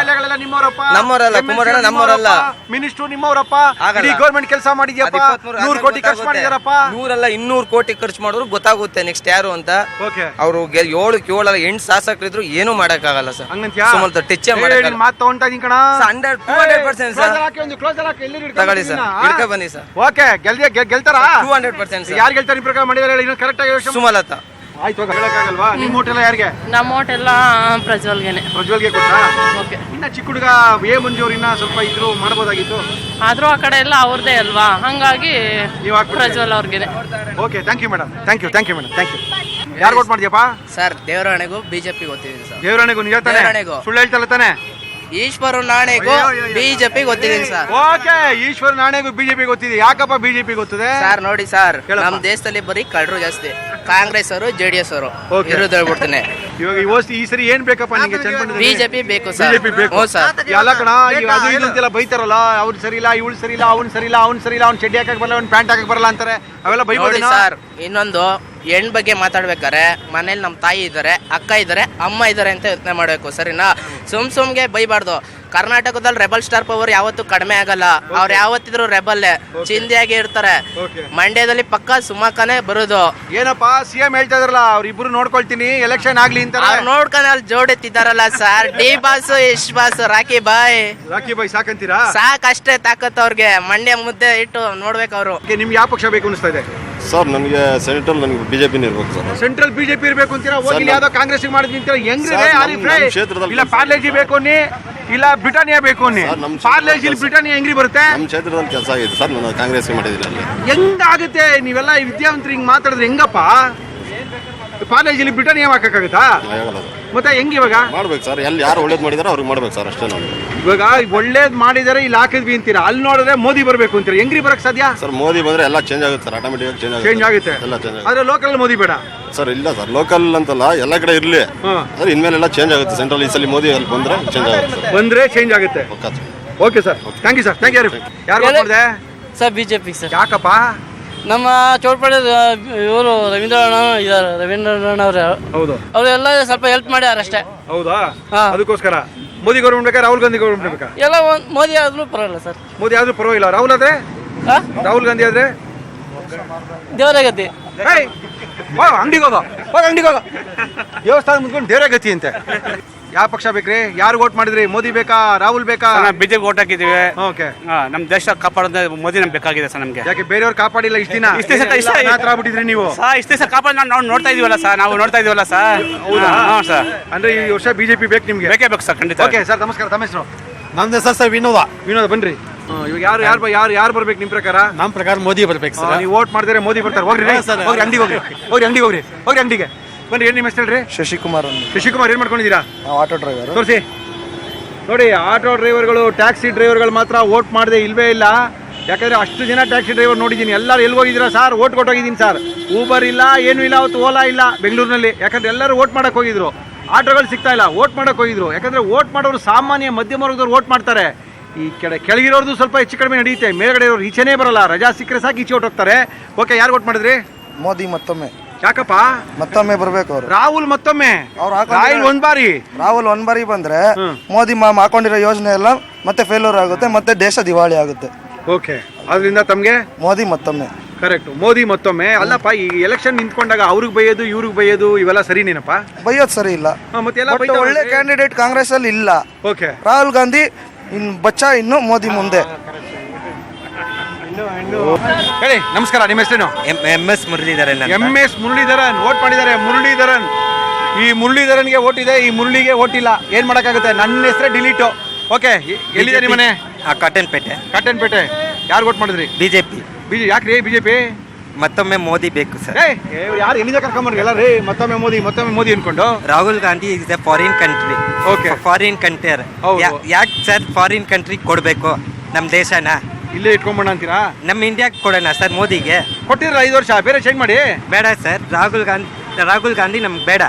ನಿಮ್ಮವರಪ್ಪ? ನಮ್ಮವರಲ್ಲ. ಕುಮಾರಣ್ಣ ನಮ್ಮವರಲ್ಲ. ಮಿನಿಸ್ಟ್ರು ನಿಮ್ಮವರಪ್ಪ? ಆಗಲ್ಲ. ಗೌರ್ಮೆಂಟ್ ಕೆಲಸ ಮಾಡಿದ್ಯಪ್ಪ, 100 ಕೋಟಿ ಖರ್ಚು ಮಾಡಿದಾರಪ್ಪ. 100 ಅಲ್ಲ 200 ಕೋಟಿ ಖರ್ಚು ಮಾಡಿದ್ರು ಗೊತ್ತಾಗುತ್ತೆ ನೆಕ್ಸ್ಟ್ ಯಾರು ಅಂತ. ಓಕೆ. ಅವರು 7 8 ಶಾಸಕರಿದ್ರು ಏನು ಮಾಡಕ್ ಆಗಲ್ಲ ಸರ್. ಹಂಗಂತ್ಯಾ? ಸುಮಾರು ಟಚ್ ಮಾಡಕ್ ಮಾತು ತಗೊಂತಾ ಇದೀನಿ ಕಣ. 200% ಸರ್. ತಗೊಳ್ಳಿ ಸರ್, ಹಿಡ್ಕ ಬನ್ನಿ ಸರ್. ಓಕೆ. ಗೆಲ್ತಾರಾ? 200% ಸರ್. ಯಾರು ಗೆಲ್ತಾರೆ? ಪ್ರಕಾರ ಮಾಡಿದಾರೆ ಇನ್ನು ಕರೆಕ್ಟ್ ಆಗಿ ಯೋಚನೆ. ಸುಮಲತಾ. ಆಯ್ತು, ಹೇಳಕ್ಕಾಗಲ್ವಾ? ನಿಮ್ಮ ಓಟ್ ಎಲ್ಲ ಯಾರಿಗೆ? ನಮ್ಮ ಓಟ್ ಎಲ್ಲ ಪ್ರಜ್ವಲ್ಗೆನೆ. ಪ್ರಜ್ವಲ್ಗೆ ಕೊಟ್ರಾ? ಓಕೆ. ಇನ್ನ ಚಿಕ್ಕ ಹುಡುಗ ಎ ಮಂಜು ಅವ್ರು ಇನ್ನ ಸ್ವಲ್ಪ ಇದ್ರು ಮಾಡ್ಬೋದಾಗಿತ್ತು. ಆದ್ರೂ ಆ ಕಡೆ ಎಲ್ಲ ಅವ್ರದೇ ಅಲ್ವಾ, ಹಂಗಾಗಿ ನೀವು ಹಾಕ್ಬಿಟ್ರಿ. ಪ್ರಜ್ವಲ್ ಅವ್ರಿಗೆನೆ. Okay, thank you madam. Thank you madam. Thank you. ಯಾರು ವೋಟ್ ಮಾಡಿದ್ಯಪ್ಪ? ಸರ್ ದೇವರಾಣೆಗೂ ಬಿಜೆಪಿ ಗೊತ್ತಿದ್ದೀನಿ ಸರ್. ದೇವರಾಣೆಗೂ ನೀ ಹೇಳ್ತಾನೆ? ದೇವರಾಣೆಗೂ. ಸುಳ್ಳು ಹೇಳ್ತಲ್ಲ ತಾನೆ? ಈಶ್ವರ ನಾಣೆಗೂ ಬಿಜೆಪಿ ಗೊತ್ತಿದ್ದೀನಿ ಸರ್. ಓಕೆ. ಈಶ್ವರ ನಾಣೆಗೂ ಬಿಜೆಪಿ ಗೊತ್ತಿದೆ. ಯಾಕಪ್ಪ ಬಿಜೆಪಿ ಗೊತ್ತಿದೆ? ಸರ್ ನೋಡಿ ಸರ್, ಹೇಳಪ್ಪ. ನಮ್ಮ ದೇಶದಲ್ಲಿ ಬರೀ ಕಳ್ಳರು ಜಾಸ್ತಿ. ಕಾಂಗ್ರೆಸ್ ಅವರು JDS ಅವರು Okay. ಇರೋದು ಹೇಳ್ಬಿಡ್ತೇನೆ. ಇವಾಗ ಈ ಸರಿ ಏನ್ ಬೇಕಪ್ಪ ನಿಂಗೆ? ಚನ್ನಪಟ್ಟಣದಲ್ಲಿ ಬಿಜೆಪಿ ಬೇಕು ಸರ್. ಬಿಜೆಪಿ ಬೇಕು. ಹೌದು ಸರ್. ಎಲ್ಲ ಕಣ ಅದು ಇದು ಅಂತೆಲ್ಲ ಬೈತಾರಲ್ಲ, ಅವ್ರು ಸರಿ ಇಲ್ಲ, ಇವಳು ಸರಿ ಇಲ್ಲ, ಅವ್ನು ಸರಿ ಇಲ್ಲ, ಅವ್ನು ಸರಿ ಇಲ್ಲ, ಅವ್ನು ಚಡ್ಡಿ ಹಾಕಕ್ ಬರಲ್ಲ, ಅವ್ನು ಪ್ಯಾಂಟ್ ಹಾಕಕ್ ಬರಲ್ಲ ಅಂತಾರೆ. ಅವೆಲ್ಲ ನೋಡಿ ಬೈಬೋದೇನೋ? ಸರ್, ಇನ್ನೊಂದು ಹೆಣ್ ಬಗ್ಗೆ ಮಾತಾಡ್ಬೇಕಾರೆ ಮನೇಲಿ ನಮ್ಮ ತಾಯಿ ಇದ್ದಾರೆ, ಅಕ್ಕ ಇದ್ದಾರೆ, ಅಮ್ಮ ಇದ್ದಾರೆ ಅಂತ ಯೋಚನೆ ಮಾಡಬೇಕು. ಸರಿನಾ? ಸುಮ್ಗೆ ಬೈಬಾರ್ದು. ಕರ್ನಾಟಕದಲ್ಲಿ ರೆಬಲ್ ಸ್ಟಾರ್ ಪವರ್ ಯಾವತ್ತೂ ಕಡಿಮೆ ಆಗಲ್ಲ. ಅವ್ರು ಯಾವತ್ತಿದ್ರು ರೆಬಲ್ಲೇ, ಚಿಂದಿಯಾಗಿ ಇರ್ತಾರೆ. ಮಂಡ್ಯದಲ್ಲಿ ಪಕ್ಕ ಸುಮಕನೇ ಬರೋದು. ಏನಪ್ಪಾ ಸಿಎಂ ಹೇಳ್ತಾ ಇದ್ರಲ್ಲ ಅವ್ರಿಬ್ರು ನೋಡ್ಕೊಳ್ತೀನಿ ಎಲೆಕ್ಷನ್ ಆಗ್ಲಿ ಅಂತ. ಅವ್ರು ನೋಡ್ಕೊಂಡು ಅಲ್ಲಿ ಜೋಡೆತ್ತಿದ್ದಾರಲ್ಲ ಸರ್, ಡಿ ಬಾಸ್ ಇಶ್ ಬಾಸ್ ರಾಕಿ ಬಾಯ್ ಸಾಕಂತೀರಾ? ಸಾಕಷ್ಟೇ ತಾಕತ್ ಅವ್ರಿಗೆ. ಮಂಡ್ಯ ಮುದ್ದೆ ಇಟ್ಟು ನೋಡ್ಬೇಕು ಅವರು. ನಿಮ್ಗೆ ಯಾವ ಪಕ್ಷ ಬೇಕು ಅನಿಸ್ತಾ ಇದೆ? ಸರ್ ನನಗೆ ಸೆಂಟ್ರಲ್ ನನಗೆ ಬಿಜೆಪಿನೇ ಇರ್ಬೇಕು ಸರ್. ಸೆಂಟ್ರಲ್ ಬಿಜೆಪಿ ಇರ್ಬೇಕು ಅಂತೀರಾ? ಹೋಗಿ ಯಾವ್ದೋ ಕಾಂಗ್ರೆಸ್ ಮಾಡಿದ್ವಿ ಅಂತೀರಾ? ಹೆಂಗ್ರಿ ಕ್ಷೇತ್ರದಲ್ಲಿ ಇಲ್ಲ ಪಾರ್ಲೇಜಿ ಬೇಕು ಅನ್ನಿ, ಇಲ್ಲ ಬ್ರಿಟಾನಿಯಾ ಬೇಕು ಅನ್ನಿ. ಪಾರ್ಲೇಜಿ ಬ್ರಿಟಾನಿಯಾ ಹೆಂಗ್ರಿ ಬರುತ್ತೆ? ನಮ್ಮ ಕ್ಷೇತ್ರದಲ್ಲಿ ಕೆಲಸ ಆಗಿದೆ ಸರ್, ನಾನು ಕಾಂಗ್ರೆಸ್ ಮಾಡಿದ್ದೀನಿ ಅಲ್ಲಿ. ಹೆಂಗಾಗುತ್ತೆ? ನೀವೆಲ್ಲ ವಿದ್ಯಾವಂತರು ಹಿಂಗ್ ಮಾತಾಡಿದ್ರೆ ಹೆಂಗಪ್ಪ? ಪಾರ್ಲೇಜಿಲಿ ಬ್ರಿಟಾನಿಯಾ ಹಾಕಕ್ಕಾಗತ್ತಾ? ಆಗಲ್ಲ ಸರ್. ಮತ್ತೆ ಹೆಂಗ್ ಇವಾಗ ಮಾಡ್ಬೇಕು ಸರ್, ಎಲ್ಲಿ ಯಾರು ಒಳ್ಳೇದು ಮಾಡಿದಾರೆ ಅವ್ರಿಗೆ ಮಾಡ್ಬೇಕು ಸರ್, ಅಷ್ಟೇ ನಾವು. ಇವಾಗ ಒಳ್ಳೇದ್ ಮಾಡಿದಾರೆ ಇಲ್ಲಿ ಹಾಕಿದ್ವಿ ಅಂತೀರಾ, ಅಲ್ಲಿ ನೋಡಿದ್ರೆ ಮೋದಿ ಬರ್ಬೇಕು ಅಂತೀರಾ, ಹೆಂಗ್ರಿ ಬರಕ್ ಸಾಧ್ಯ? ಸರ್ ಮೋದಿ ಬಂದ್ರೆ ಎಲ್ಲ ಚೇಂಜ್ ಆಗುತ್ತೆ ಸರ್, ಆಟೋಮೆಟಿಕ್ ಚೇಂಜ್ ಆಗುತ್ತೆ. ಎಲ್ಲ ಚೇಂಜ್ ಆಗುತ್ತೆ. ಆದ್ರೆ ಲೋಕಲ್ ಮೋದಿ ಬೇಡ ಸರ್. ಇಲ್ಲ ಸರ್, ಲೋಕಲ್ ಅಂತಲ್ಲ, ಎಲ್ಲ ಕಡೆ ಇರ್ಲಿ. ಅದ್ರ ಇನ್ಮೇಲೆ ಎಲ್ಲ ಚೇಂಜ್ ಆಗುತ್ತೆ. ಸೆಂಟ್ರಲ್ ಈ ಸಲ ಮೋದಿ ಅಲ್ಲಿ ಬಂದ್ರೆ ಚೇಂಜ್ ಆಗುತ್ತೆ. ಬಂದ್ರೆ ಚೇಂಜ್ ಆಗುತ್ತೆ. Okay sir, thank you sir. Thank you. ಯಾರು ಮಾಡಿದೆ ಸರ್ ಬಿಜೆಪಿ ಸರ್. ಯಾಕಪ್ಪ? ನಮ್ಮ ಚೋಟ್ಪಡೆ ಇವರು ರವೀಂದ್ರಣ್ಣ ಇದಾರೆ, ರವೀಂದ್ರಣ್ಣ ಅವ್ರು. ಹೌದು, ಅವರೆಲ್ಲ ಸ್ವಲ್ಪ ಹೆಲ್ಪ್ ಮಾಡ್ಯಾರ ಅಷ್ಟೇ. ಹೌದಾ? ಅದಕ್ಕೋಸ್ಕರ ಮೋದಿ ಗೌರ್ಮೆಂಟ್ ಬೇಕಾ ರಾಹುಲ್ ಗಾಂಧಿ ಗೌರ್ಮೆಂಟ್ ಬೇಕಾ? ಎಲ್ಲ ಮೋದಿ ಆದ್ರೂ ಪರವಾಗಿಲ್ಲ ಸರ್. ಮೋದಿ ಆದ್ರೂ ಪರವಾಗಿಲ್ಲ. ರಾಹುಲ್ ಆದ್ರೆ ರಾಹುಲ್ ಗಾಂಧಿ ಆದ್ರೆ ದೇವರಾಗತಿ. ಅಂಗಡಿಗೆ ಹೋಗೋ ದೇವಸ್ಥಾನ ಮುಂದ್ಕೊಂಡು ದೇವರೇ ಗತಿ ಅಂತೆ. ಯಾವ ಪಕ್ಷ ಬೇಕ್ರಿ? ಯಾರು ವೋಟ್ ಮಾಡಿದ್ರಿ? ಮೋದಿ ಬೇಕಾ ರಾಹುಲ್ ಬೇಕಾ? ಬಿಜೆಪಿ ಓಟ್ ಹಾಕಿದ್ದೀವಿ. ಓಕೆ, ನಮ್ಮ ದೇಶ ಕಾಪಾಡೋದು ಮೋದಿ ನಮ್ಗೆ ಬೇಕಾಗಿದೆ ಸರ್. ನಮ್ಗೆ ಯಾಕೆ ಬೇರೆಯವ್ರು ಕಾಪಾಡಿಲ್ಲ ಇಷ್ಟ ದಿನ? ಆಗ್ಬಿಟ್ಟಿದ್ರಿ ನೀವು ಇಷ್ಟೇ ಸರ್ ಕಾಪಾಡ ನಾವು ನೋಡ್ತಾ ಇದೀವಲ್ಲ ಸರ್, ಹೌದಾ? ಸರ್ ಅಂದ್ರೆ ಈ ವರ್ಷ ಬಿಜೆಪಿ ಬೇಕು ನಿಮ್ಗೆ? ಬೇಕೇ ಬೇಕು ಸರ್, ಖಂಡಿತ. ಓಕೆ ಸರ್, ನಮಸ್ಕಾರ. ತಮ್ಮ ಹೆಸರು? ನಮ್ದು ಸರ್ ವಿನೋದ. ವಿನೋದ ಬನ್ರಿ. ಇವಾಗ ಯಾರು ಬರ್ಬೇಕು ನಿಮ್ ಪ್ರಕಾರ? ನಮ್ಮ ಪ್ರಕಾರ ಮೋದಿ ಬರ್ಬೇಕು ಸರ್. ನೀವು ವೋಟ್ ಮಾಡಿದ್ರೆ ಮೋದಿ ಬರ್ತಾರೆ. ಹೋಗ್ರಿ ಅಂಗಡಿಗೆ ಹೋಗ್ರಿ ಅಂಗಡಿಗೆ ಬನ್ರಿ. ಏನ್ ನಿಮ್ಮ ಹೆಸರು ಹೇಳ್ರಿ? ಶಶಿಕುಮಾರ್. ಶಶಿಕುಮಾರ್, ಏನ್ ಮಾಡ್ಕೊಂಡಿದ್ದೀರಾ? Auto driver. ತೋರಿಸಿ ನೋಡಿ. ಆಟೋ ಡ್ರೈವರ್ಗಳು, ಟ್ಯಾಕ್ಸಿ ಡ್ರೈವರ್ಗಳು ಮಾತ್ರ ವೋಟ್ ಮಾಡದೆ ಇಲ್ವೇ ಇಲ್ಲ. ಯಾಕಂದ್ರೆ ಅಷ್ಟು ಜನ ಟ್ಯಾಕ್ಸಿ ಡ್ರೈವರ್ ನೋಡಿದ್ದೀನಿ. ಎಲ್ಲರೂ ಎಲ್ಲಿ ಹೋಗಿದ್ದೀರಾ ಸರ್? ವೋಟ್ ಕೊಟ್ಟೋಗಿದ್ದೀನಿ ಸರ್. ಊಬರ್ ಇಲ್ಲ, ಏನೂ ಇಲ್ಲ, ಅವತ್ತು ಓಲಾ ಇಲ್ಲ ಬೆಂಗಳೂರಿನಲ್ಲಿ. ಯಾಕಂದ್ರೆ ಎಲ್ಲರೂ ವೋಟ್ ಮಾಡಕ್ ಹೋಗಿದ್ರು, ಆಟೋಗಳು ಸಿಗ್ತಾ ಇಲ್ಲ, ವೋಟ್ ಮಾಡಕ್ ಹೋಗಿದ್ರು. ಯಾಕಂದ್ರೆ ವೋಟ್ ಮಾಡೋರು ಸಾಮಾನ್ಯ ಮಧ್ಯಮ ವರ್ಗದವ್ರು ವೋಟ್ ಮಾಡ್ತಾರೆ. ಈ ಕೆಳಗಿರೋರ್ದು ಸ್ವಲ್ಪ ಹೆಚ್ಚು ಕಡಿಮೆ ನಡೆಯುತ್ತೆ, ಮೇಲ್ಗಡೆ ಇರೋರು ಈಚೆನೇ ಬರಲ್ಲ. ರಜಾ ಸಿಕ್ಕರೆ ಸಾಕು ಈಚೆ ಹೋಗ್ತಾರೆ. ಓಕೆ, ಯಾರು ವೋಟ್ ಮಾಡಿದ್ರಿ? ಮೋದಿ ಮತ್ತೊಮ್ಮೆ. ಯಾಕಪ್ಪ ಮತ್ತೊಮ್ಮೆ ಬರ್ಬೇಕು ಅವರು. ರಾಹುಲ್ ಮತ್ತೊಮ್ಮೆ ಒಂದ್ ಬಾರಿ. ರಾಹುಲ್ ಒಂದ್ ಬಾರಿ ಬಂದ್ರೆ ಮೋದಿ ಹಾಕೊಂಡಿರೋ ಯೋಜನೆ ಎಲ್ಲ ಮತ್ತೆ ಫೇಲ್ಯೂರ್ ಆಗುತ್ತೆ, ಮತ್ತೆ ದೇಶ ದಿವಾಳಿ ಆಗುತ್ತೆ. ಓಕೆ, ಅದರಿಂದ ತಮ್ಗೆ ಮೋದಿ ಮತ್ತೊಮ್ಮೆ. ಕರೆಕ್ಟ್, ಮೋದಿ ಮತ್ತೊಮ್ಮೆ. ಅಲ್ಲಪ್ಪ, ಈ ಎಲೆಕ್ಷನ್ ನಿಂತ್ಕೊಂಡಾಗ ಅವ್ರಿಗೆ ಬೈಯೋದು ಇವ್ರಿಗೆ ಬೈಯೋದು ಇವೆಲ್ಲ ಸರಿನೇನಪ್ಪ? ಬೈಯೋದು ಸರಿ ಇಲ್ಲ. ಮತ್ತೆ ಒಳ್ಳೆ ಕ್ಯಾಂಡಿಡೇಟ್ ಕಾಂಗ್ರೆಸ್ ಅಲ್ಲಿ ಇಲ್ಲ. ಓಕೆ, ರಾಹುಲ್ ಗಾಂಧಿ ಇನ್ನು ಮೋದಿ ಮುಂದೆ. ಹೇಳಿ. ನಮಸ್ಕಾರ, ನಿಮ್ಮ ಹೆಸರೇನು? MS Muralidharan. MS Muralidharan vote ಮಾಡಿದ್ದಾರೆ. ಮುರಳೀಧರನ್, ಈ ಮುರಳೀಧರನ್ಗೆ ವೋಟ್ ಇದೆ, ಈ ಮುರಳಿಗೆ ವೋಟ್ ಇಲ್ಲ. ಏನ್ ಮಾಡಕ್ಕಾಗುತ್ತೆ? ನನ್ನ ಹೆಸರೇ ಡಿಲೀಟು. ಓಕೆ, ಎಲ್ಲಿದೆ ನಿಮ್ಮ ಮನೆ? ಕಾಟನ್ಪೇಟೆ. ಯಾರು ವೋಟ್ ಮಾಡಿದ್ರಿ? ಬಿಜೆಪಿ. ಯಾಕ್ರಿ ಬಿಜೆಪಿ? ಮತ್ತೊಮ್ಮೆ ಮೋದಿ ಬೇಕು ಸರ್. ಯಾರು ಎಲ್ಲಿಂದ ಕರ್ಕೊಂಡ್ಬರ್ರಿ ಎಲ್ಲ ರೀ? ಮತ್ತೊಮ್ಮೆ ಮೋದಿ ಅನ್ಕೊಂಡು. Rahul Gandhi is A foreign country. Okay, foreign country. ಯಾಕೆ ಸರ್ ಫಾರಿನ್ ಕಂಟ್ರಿ ಕೊಡಬೇಕು? ನಮ್ಮ ದೇಶನ ಇಲ್ಲೇ ಇಟ್ಕೊಂಡ್ಬಣ್ಣ ಅಂತೀರಾ? ನಮ್ಮ ಇಂಡಿಯಾಕ್ಕೆ ಕೊಡೋಣ ಸರ್. ಮೋದಿಗೆ ಕೊಟ್ಟಿರ 5 ವರ್ಷ, ಬೇರೆ ಚೇಂಜ್ ಮಾಡಿ. ಬೇಡ ಸರ್, ರಾಹುಲ್ ಗಾಂಧಿ ನಮ್ಗೆ ಬೇಡ.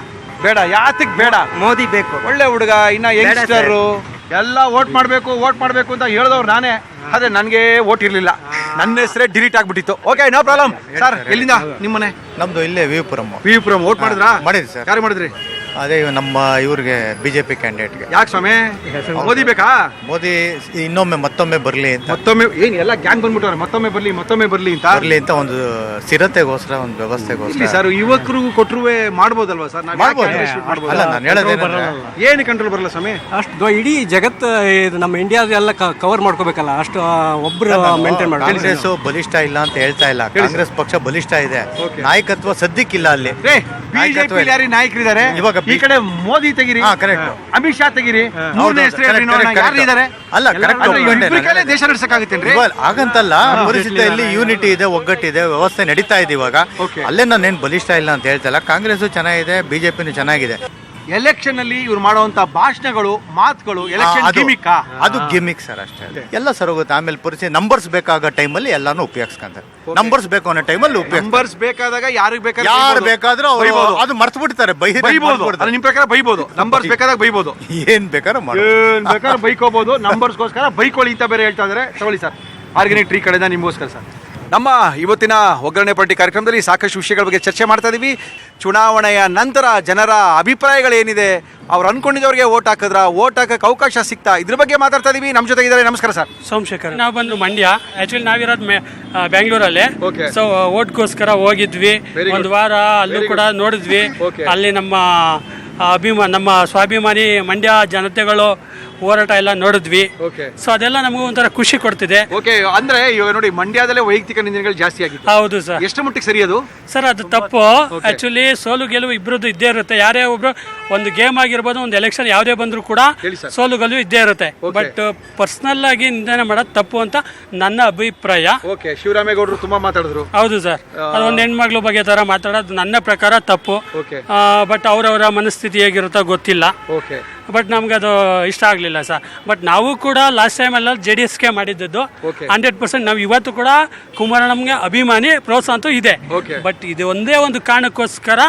ಯಾತಕ್ ಬೇಡ? ಮೋದಿ ಬೇಕು. ಒಳ್ಳೆ ಹುಡುಗ, ಇನ್ನ ಯಂಗ್ಸ್ಟರು ಎಲ್ಲ ವೋಟ್ ಮಾಡ್ಬೇಕು ಅಂತ ಹೇಳಿದವ್ರು ನಾನೇ. ಆದ್ರೆ ನನ್ಗೆ ವೋಟ್ ಇರ್ಲಿಲ್ಲ, ನನ್ನ ಹೆಸರೇ ಡಿಲೀಟ್ ಆಗ್ಬಿಟ್ಟಿತ್ತು. Okay, no problem. ಸರ್, ಎಲ್ಲಿಂದ ನಿಮ್ಮನೆ? ನಮ್ದು ಇಲ್ಲೇ ವಿಪುರಂ. ವೋಟ್ ಮಾಡಿದ್ರಾ? ಮಾಡಿದ್ರಿ ಸರ್. ಯಾರು ಮಾಡಿದ್ರಿ? ಅದೇ ನಮ್ಮ ಇವ್ರಿಗೆ ಬಿಜೆಪಿ ಕ್ಯಾಂಡಿಡೇಟ್ಗೆ. ಯಾಕೆ ಸ್ವಾಮಿ? ಮೋದಿ ಬೇಕಾ? ಮೋದಿ ಮತ್ತೊಮ್ಮೆ ಬರ್ಲಿ ಅಂತ. ಮತ್ತೊಮ್ಮೆ ಏನ್ ಎಲ್ಲ ಗ್ಯಾಂಗ್ ಬಂದ್ಬಿಟ್ಟವ್ರೆ? ಮತ್ತೊಮ್ಮೆ ಬರ್ಲಿ ಅಂತ ಒಂದು ಸ್ಥಿರತೆಗೋಸ್ಕರ, ಒಂದು ವ್ಯವಸ್ಥೆಗೋಸ್ಕರ. ಸರ್, ಯುವಕರಿಗೂ ಕೊಟ್ಟರು ಮಾಡ್ಬೋದಲ್ವಾ ಸರ್? ಅಲ್ಲ, ನಾನು ಹೇಳೋದೇನಂದ್ರೆ ಏನು ಕಂಟ್ರೋಲ್ ಬರಲ್ಲ ಸ್ವಾಮಿ? ಅಷ್ಟು ಇಡೀ ಜಗತ್ತು ನಮ್ಮ ಇಂಡಿಯಾದ ಎಲ್ಲ ಕವರ್ ಮಾಡ್ಕೋಬೇಕಲ್ಲ, ಅಷ್ಟು ಒಬ್ರು ಮೇಂಟೈನ್ ಮಾಡಿ. ಕಾಂಗ್ರೆಸ್ ಬಲಿಷ್ಠ ಇಲ್ಲ ಅಂತ ಹೇಳ್ತಾ ಇಲ್ಲ. ಕಾಂಗ್ರೆಸ್ ಪಕ್ಷ ಬಲಿಷ್ಠ ಇದೆ. ನಾಯಕತ್ವ ಸದ್ಯಕ್ಕಿಲ್ಲ ಅಲ್ಲಿ. ಬಿಜೆಪಿ ಯಾರು ನಾಯಕರಿದ್ದಾರೆ? ಇವಾಗ ಈ ಕಡೆ ಮೋದಿ ತೆಗಿರಿ, ಅಮಿತ್ ಶಾ ತೆಗಿರಿ, ಮೂರನೇ ಹೆಸರು ಯಾರಿದ್ದಾರೆ? ಅಲ್ಲ, ಕರೆಕ್ಟ್. ದೇಶ ನಡೆಸಕ್ಕಾಗುತ್ತೇನ್ರಿ? ಹಾಗಂತಲ್ಲ, ಪರಿಸ್ಥಿತಿಯಲ್ಲಿ ಯೂನಿಟಿ ಇದೆ, ಒಗ್ಗಟ್ಟಿದೆ, ವ್ಯವಸ್ಥೆ ನಡೀತಾ ಇದೆ ಇವಾಗ. ಅಲ್ಲೇ ನಾನೇನು ಬಲಿಷ್ಠ ಇಲ್ಲ ಅಂತ ಹೇಳ್ತಾ ಇಲ್ಲ. ಕಾಂಗ್ರೆಸ್ ಚೆನ್ನಾಗಿದೆ, ಬಿಜೆಪಿನೂ ಚೆನ್ನಾಗಿದೆ. ಎಲೆಕ್ಷನ್ ಅಲ್ಲಿ ಇವ್ರು ಮಾಡುವಂತ ಭಾಷಣಗಳು, ಮಾತುಗಳು ಎಲೆಕ್ಷನ್ ಗಿಮಿಕ್. ಅದು ಗಿಮಿಕ್ ಸರ್, ಅಷ್ಟೇ. ಎಲ್ಲ ಸರ್ ಹೋಗುತ್ತೆ. ಆಮೇಲೆ ಪರಿಸ್ಥಿತಿ ನಂಬರ್ಸ್ ಬೇಕಾಗೋ ಟೈಮಲ್ಲಿ ಎಲ್ಲಾನು ಉಪಯೋಗಿಸ್ಕೊಂತಾರೆ. ನಂಬರ್ಸ್ ಬೇಕು ಅನ್ನೋ ಟೈಮಲ್ಲಿ ನಂಬರ್ಸ್ ಬೇಕಾದಾಗ ಯಾರು ಬೇಕಾದ್ರೂ ಅದು ಮರ್ತು ಬಿಡ್ತಾರೆ. ನಿಮ್ ಪ್ರಕಾರ ಬೈಬೋದು, ನಂಬರ್ಸ್ ಬೇಕಾದಾಗ ಬೈಬೋದು, ಏನ್ ಬೇಕಾದ್ರೂ ಬೈಕೋಬಹುದು. ನಂಬರ್ಸ್ಗೋಸ್ಕರ ಬೈಕೊಳ್ಳಿ ಅಂತ ಬೇರೆ ಹೇಳ್ತಾ ಇದಾರೆ. ತಗೊಳ್ಳಿ ಸರ್, ಆರ್ಗ್ಯಾನಿಕ್ ಟ್ರೀ ಕಡೆಯಿಂದ ನಿಮ್ಗೋಸ್ಕರ ಸರ್. ನಮ್ಮ ಇವತ್ತಿನ ಒಗ್ಗರಣೆ ಪಾರ್ಟಿ ಕಾರ್ಯಕ್ರಮದಲ್ಲಿ ಸಾಕಷ್ಟು ವಿಷಯಗಳ ಬಗ್ಗೆ ಚರ್ಚೆ ಮಾಡ್ತಾ ಇದೀವಿ. ಚುನಾವಣೆಯ ನಂತರ ಜನರ ಅಭಿಪ್ರಾಯಗಳೇನಿದೆ, ಅವ್ರು ಅನ್ಕೊಂಡಿದ್ದವ್ರಿಗೆ ಓಟ್ ಹಾಕಿದ್ರ, ಓಟ್ ಹಾಕಕ್ಕೆ ಅವಕಾಶ ಸಿಗ್ತಾ, ಇದ್ರ ಬಗ್ಗೆ ಮಾತಾಡ್ತಾ ಇದೀವಿ. ನಮ್ಮ ಜೊತೆಗಿದ್ದಾರೆ. ನಮಸ್ಕಾರ ಸರ್. ಸೋಮಶೇಖರ್. ನಾವು ಬಂದು ಮಂಡ್ಯ, ಆಕ್ಚುಲಿ ನಾವಿರೋದು ಬ್ಯಾಂಗ್ಳೂರಲ್ಲಿ. ಸೊ ಓಟ್ಗೋಸ್ಕರ ಹೋಗಿದ್ವಿ, ಒಂದು ವಾರ ಅಲ್ಲೂ ಕೂಡ ನೋಡಿದ್ವಿ. ಅಲ್ಲಿ ನಮ್ಮ ಸ್ವಾಭಿಮಾನಿ ಮಂಡ್ಯ ಜನತೆಗಳು ಹೋರಾಟ ಎಲ್ಲ ನೋಡಿದ್ವಿ. ಸೊ ಅದೆಲ್ಲ ನಮಗೂ ಒಂಥರ ಖುಷಿ ಕೊಡ್ತಿದೆ. ಓಕೆ, ಅಂದ್ರೆ ಇವಾಗ ನೋಡಿ, ಮಂಡ್ಯದಲ್ಲೇ ವೈಯಕ್ತಿಕ ನಿಂದನೆಗಳು ಜಾಸ್ತಿ ಆಗಿದೆ. ಹೌದು ಸರ್. ಎಷ್ಟು ಮಟ್ಟಿಗೆ ಸರಿ ಅದು? ಸರ್ ಅದು ತಪ್ಪು. ಆಕ್ಚುಲಿ ಸೋಲು ಗೆಲುವು ಇಬ್ಬರದ್ದು ಇದ್ದೇ ಇರುತ್ತೆ. ಯಾರೇ ಒಬ್ರು ಒಂದು ಗೇಮ್ ಆಗಿರ್ಬೋದು, ಒಂದು ಎಲೆಕ್ಷನ್ ಯಾವುದೇ ಬಂದ್ರು ಕೂಡ ಸೋಲು ಗೆಲುವು ಇದ್ದೇ ಇರುತ್ತೆ. ಬಟ್ ಪರ್ಸನಲ್ ಆಗಿ ನಿಂದನೆ ಮಾಡೋದು ತಪ್ಪು ಅಂತ ನನ್ನ ಅಭಿಪ್ರಾಯ. ಓಕೆ, ಶಿವರಾಮೇಗೌಡರು ತುಂಬಾ ಮಾತಾಡಿದ್ರು. ಹೌದು ಸರ್, ಅದೊಂದು ಹೆಣ್ಮಕ್ಳು ಬಗ್ಗೆ ತರ ಮಾತಾಡೋದು ನನ್ನ ಪ್ರಕಾರ ತಪ್ಪು. ಬಟ್ ಅವರವರ ಮನಸ್ಥಿತಿ ಹೇಗಿರುತ್ತೋ ಗೊತ್ತಿಲ್ಲ. ಬಟ್ ನಮ್ಗೆ ಅದು ಇಷ್ಟ ಆಗಲಿಲ್ಲ ಸರ್. ಬಟ್ ನಾವು ಕೂಡ ಲಾಸ್ಟ್ ಟೈಮ್ ಎಲ್ಲ JDSಗೆ ಮಾಡಿದ್ದು 100%. ನಾವು ಇವತ್ತು ಕೂಡ ಕುಮಾರಣ್ಣಂಗೆ ಅಭಿಮಾನಿ, ಪ್ರೋತ್ಸಾಹ ಅಂತೂ ಇದೆ. ಬಟ್ ಇದು ಒಂದೇ ಒಂದು ಕಾರಣಕ್ಕೋಸ್ಕರ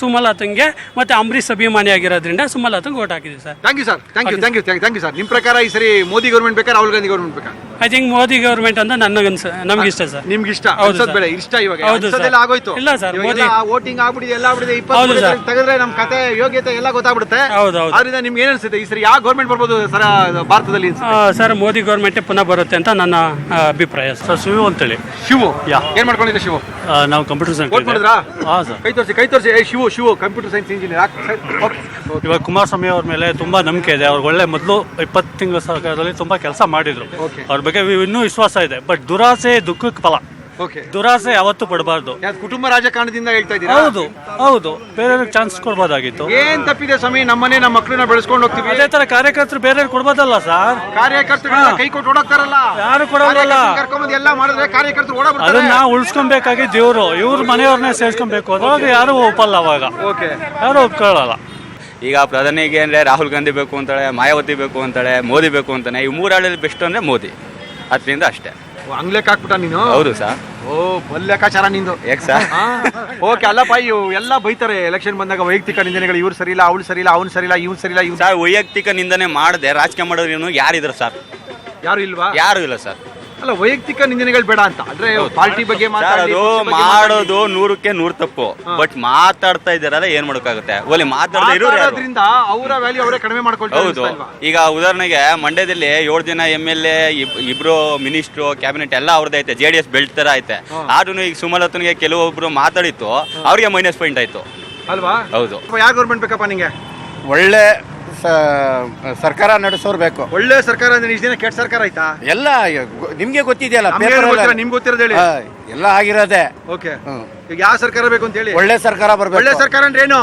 ಸುಮಲತಂಗೆ ಮತ್ತೆ ಅಂಬರೀಷ್ ಅಭಿಮಾನಿ ಆಗಿರೋದ್ರಿಂದ ಸುಮಲತಂಗೆ ಓಟ್ ಹಾಕಿದ್ವಿ sir. Thank you sir. Thank you sir. ನಿಮ್ಮ ಪ್ರಕಾರ ಈ ಸರಿ ಮೋದಿ ಗೌರ್ಮೆಂಟ್ ಬೇಕಾ, ರಾಹುಲ್ ಗಾಂಧಿ ಗೌರ್ಮೆಂಟ್ ಬೇಕಾ? ಐ ಥಿಂಕ್ ಮೋದಿ ಗೌರ್ಮೆಂಟ್ ಅಂತ ನಮ್ಗೆ ಇಷ್ಟ ಸರ್. ನಿಮ್ಗೆ ಇಷ್ಟ? ಇಷ್ಟ ಇವಾಗ ಹೌದು ಸರ್. ಆಗೋಯ್ತು. ಇಲ್ಲ ಸರ್, ಮೋದಿ ವೋಟಿಂಗ್ ಆಗ್ಬಿಟ್ಟಿದೆ, ಎಲ್ಲ ಆಗ್ಬಿಟ್ಟಿದೆ. 20 ತೆಗೆದ್ರೆ ನಮ್ಮ ಕತೆ ಯೋಗ್ಯತೆ ಎಲ್ಲ ಗೊತ್ತಾಗ್ಬಿಡುತ್ತೆ. ಆದ್ರಿಂದ ನಿಮ್ಗೆ ಏನ್ ಅನ್ಸುತ್ತೆ, ಈ ಸರಿ ಯಾವ ಗೌರ್ಮೆಂಟ್ ಬರ್ಬೋದು ಸರ್ ಭಾರತದಲ್ಲಿ? ಸರ್ ಮೋದಿ ಗೌರ್ಮೆಂಟ್ ಪುನಃ ಬರುತ್ತೆ ಅಂತ ನನ್ನ ಅಭಿಪ್ರಾಯ ಸರ್. ಶಿವು ಅಂತೇಳಿ. ಶಿವು ಏನ್ ಮಾಡ್ಕೊಂಡಿದ್ದೆ? ಶಿವು ನಾವು ಕಂಪ್ಯೂಟರ್ ಸೈನ್ಸ್ ವೋಟ್ ಮಾಡಿದ್ರಾ? ಕೈ ತೋರಿಸಿ. Shivu computer science engineer. ಇವಾಗ ಕುಮಾರಸ್ವಾಮಿ ಅವ್ರ ಮೇಲೆ ತುಂಬಾ ನಂಬಿಕೆ ಇದೆ. ಅವ್ರು ಒಳ್ಳೆ ಮೊದಲು 20 ತಿಂಗಳ ಸರ್ಕಾರದಲ್ಲಿ ತುಂಬಾ ಕೆಲಸ ಮಾಡಿದ್ರು. ಅವ್ರ ಬಗ್ಗೆ ಇನ್ನೂ ವಿಶ್ವಾಸ ಇದೆ. ಬಟ್ ದುರಾಸೆ ದುಃಖಕ್ಕೆ ಫಲ. ದುರಾಸೆ ಯಾವತ್ತೂ ಪಡಬಾರ್ದು. ಕುಟುಂಬ ರಾಜಕಾರಣದಿಂದ ಹೇಳ್ತಾ ಇದ್ದೀರಾ? ಹೌದು. ಬೇರೆಯವ್ರಿಗೆ ಚಾನ್ಸ್ ಕೊಡ್ಬೋದಾಗಿತ್ತು. ಏನ್ ತಪ್ಪಿದೆ ಸ್ವಾಮಿ? ನಮ್ಮನೆ ನಮ್ಮ ಮಕ್ಕಳನ್ನ ಬೆಳೆಸ್ಕೊಂಡು ಹೋಗ್ತೀವಿ. ಅದೇ ತರ ಕಾರ್ಯಕರ್ತರು ಬೇರೆಯವ್ರು ಕೊಡ್ಬೋದಲ್ಲ ಸರ್. ಕಾರ್ಯಕರ್ತರು ಕೈ ಕೊಟ್ಟು ಓಡೋಗ್ತಾರಲ್ಲ, ಯಾರು ಕೊಡೋಲ್ಲ. ಕರ್ಕೊಂಬಂದು ಎಲ್ಲ ಮಾಡಿದ್ರೆ ಕಾರ್ಯಕರ್ತರು ಓಡೋಗ್ತಾರೆ. ಅದನ್ನ ಉಳಿಸ್ಕೊಬೇಕಾಗಿದ್ದು ಇವ್ರ ಮನೆಯವ್ರನ್ನೇ ಸೇರ್ಸ್ಕೊಬೇಕು. ಅವಾಗ ಯಾರು ಒಪ್ಪಲ್ಲ. ಅವಾಗ ಯಾರು ಒಪ್ಕೊಳ್ಳಲ್ಲ. ಈಗ ಪ್ರಧಾನಿಗೆ ಅಂದರೆ ರಾಹುಲ್ ಗಾಂಧಿ ಬೇಕು ಅಂತಾಳೆ, ಮಾಯಾವತಿ ಬೇಕು ಅಂತಾಳೆ, ಮೋದಿ ಬೇಕು ಅಂತಾನೆ. ಈ ಮೂರಾಳಲ್ಲಿ ಬೆಸ್ಟ್ ಅಂದರೆ ಮೋದಿ. ಅದರಿಂದ ಅಷ್ಟೇ. ಹಂಗ್ಲೆಕ್ ಹಾಕ್ಬಿಟ್ಟ ನೀನು? ಹೌದು ಸರ್. ಲೆಕ್ಕಾಚಾರ ನಿಂದು. ಯಾಕೆ ಸರ್? ಓಕೆ, ಅಲ್ಲಪ್ಪ, ಎಲ್ಲ ಬೈತಾರೆ ಎಲೆಕ್ಷನ್ ಬಂದಾಗ ವೈಯಕ್ತಿಕ ನಿಂದನೆಗಳು. ಇವ್ರು ಸರಿ ಇಲ್ಲ, ಅವಳು ಸರಿ ಇಲ್ಲ, ಅವ್ನು ಸರಿ ಇಲ್ಲ, ಇವ್ನು ಸರಿ ಇಲ್ಲ. ಸರ್, ವೈಯಕ್ತಿಕ ನಿಂದನೆ ಮಾಡದೆ ರಾಜಕೀಯ ಮಾಡೋರು ಯಾರಿದ್ರು ಸರ್? ಯಾರು ಇಲ್ವಾ? ಯಾರು ಇಲ್ಲ ಸರ್. ಅಲ್ಲ, ವೈಯಕ್ತಿಕ ನಿಂದನೆಗಳು ಬೇಡ ಅಂತ ಅಂದ್ರೆ ಪಾರ್ಟಿ ಬಗ್ಗೆ ಮಾಡೋದು 100ಕ್ಕೆ 100 ತಪ್ಪು. ಬಟ್ ಮಾತಾಡ್ತಾ ಇದ್ದಾರಲ್ಲ, ಏನ್ ಮಾಡೋಕ್ಕಾಗುತ್ತೆ? ಒಳ್ಳೆ ಮಾತಾಡೋದ್ರಿಂದ ಅವರ ವ್ಯಾಲ್ಯೂ ಅವರೇ ಕಡಿಮೆ ಮಾಡ್ಕೊಳ್ತಾರೆ. ಹೌದು. ಈಗ ಉದಾಹರಣೆಗೆ ಮಂಡ್ಯದಲ್ಲಿ 7 ಜನ MLA, 2 ಮಿನಿಸ್ಟ್ರು, ಕ್ಯಾಬಿನೆಟ್ ಎಲ್ಲ ಅವ್ರದ್ದು ಐತೆ. JDS ಬೆಲ್ಟ್ ತರ ಐತೆ. ಆದ್ರೂ ಈಗ ಸುಮಲತನಿಗೆ ಕೆಲವೊಬ್ರು ಮಾತಾಡಿತ್ತು, ಅವ್ರಿಗೆ ಮೈನಸ್ ಪಾಯಿಂಟ್ ಆಯ್ತು ಅಲ್ವಾ? ಹೌದು. ಯಾವ ಗೌರ್ಮೆಂಟ್ ಬೇಕಪ್ಪ ನಿಂಗೆ? ಒಳ್ಳೆ ಸರ್ಕಾರ ನಡೆಸೋರು ಬೇಕು. ಒಳ್ಳೆ ಸರ್ಕಾರ ಅಂದ್ರೆ ಇಷ್ಟು ದಿನ ಕೆಟ್ಟ ಸರ್ಕಾರ ಆಯ್ತಾ? ಎಲ್ಲ ನಿಮ್ಗೆ ಗೊತ್ತಿದೆಯಲ್ಲ, ನಿಮ್ಗೆ ಗೊತ್ತಿರೋದು ಹೇಳಿ. ಎಲ್ಲ ಆಗಿರೋದೆ. ಓಕೆ, ಈಗ ಯಾವ ಸರ್ಕಾರ ಬೇಕು ಅಂತ ಹೇಳಿ? ಒಳ್ಳೆ ಸರ್ಕಾರ ಬರ್ಬೇಕು. ಒಳ್ಳೆ ಸರ್ಕಾರ ಅಂದ್ರೆ ಏನು?